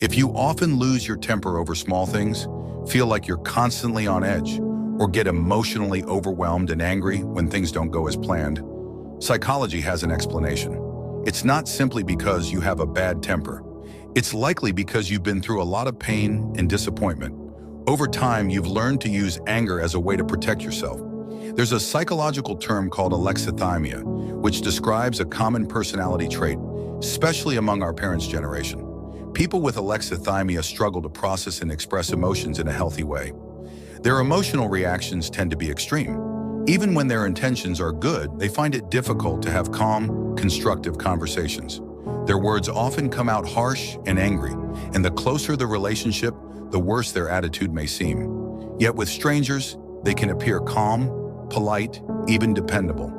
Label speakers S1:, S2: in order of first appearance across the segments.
S1: If you often lose your temper over small things, feel like you're constantly on edge, or get emotionally overwhelmed and angry when things don't go as planned, psychology has an explanation. It's not simply because you have a bad temper. It's likely because you've been through a lot of pain and disappointment. Over time, you've learned to use anger as a way to protect yourself. There's a psychological term called alexithymia, which describes a common personality trait, especially among our parents' generation. People with alexithymia struggle to process and express emotions in a healthy way. Their emotional reactions tend to be extreme. Even when their intentions are good, they find it difficult to have calm, constructive conversations. Their words often come out harsh and angry, and the closer the relationship, the worse their attitude may seem. Yet with strangers, they can appear calm, polite, even dependable.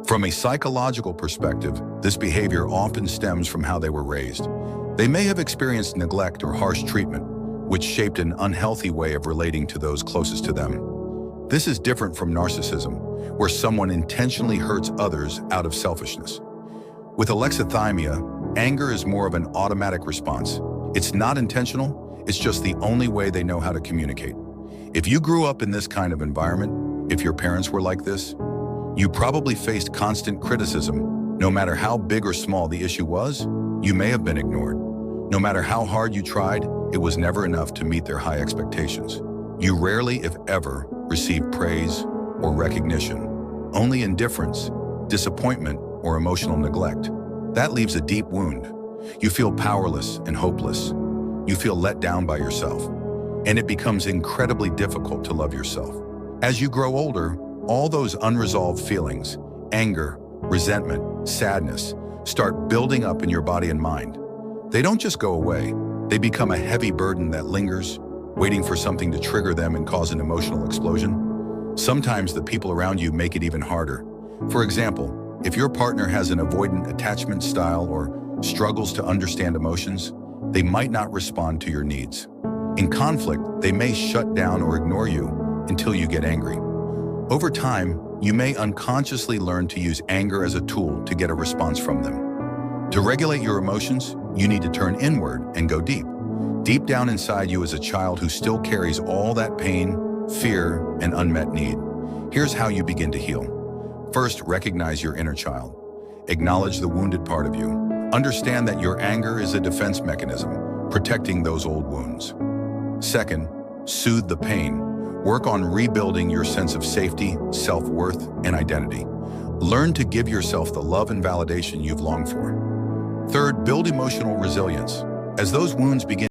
S1: From a psychological perspective, this behavior often stems from how they were raised. They may have experienced neglect or harsh treatment, which shaped an unhealthy way of relating to those closest to them. This is different from narcissism, where someone intentionally hurts others out of selfishness. With alexithymia, anger is more of an automatic response. It's not intentional, it's just the only way they know how to communicate. If you grew up in this kind of environment, if your parents were like this, you probably faced constant criticism. No matter how big or small the issue was, you may have been ignored. No matter how hard you tried, it was never enough to meet their high expectations. You rarely, if ever, received praise or recognition. Only indifference, disappointment, or emotional neglect. That leaves a deep wound. You feel powerless and hopeless. You feel let down by yourself. And it becomes incredibly difficult to love yourself. As you grow older, all those unresolved feelings, anger, resentment, sadness, start building up in your body and mind. They don't just go away. They become a heavy burden that lingers, waiting for something to trigger them and cause an emotional explosion. Sometimes the people around you make it even harder. For example, if your partner has an avoidant attachment style or struggles to understand emotions, they might not respond to your needs. In conflict, they may shut down or ignore you until you get angry. Over time, you may unconsciously learn to use anger as a tool to get a response from them. To regulate your emotions, you need to turn inward and go deep. Deep down inside you is a child who still carries all that pain, fear, and unmet need. Here's how you begin to heal. First, recognize your inner child. Acknowledge the wounded part of you. Understand that your anger is a defense mechanism, protecting those old wounds. Second, soothe the pain. Work on rebuilding your sense of safety, self-worth, and identity. Learn to give yourself the love and validation you've longed for. Third, build emotional resilience. As those wounds begin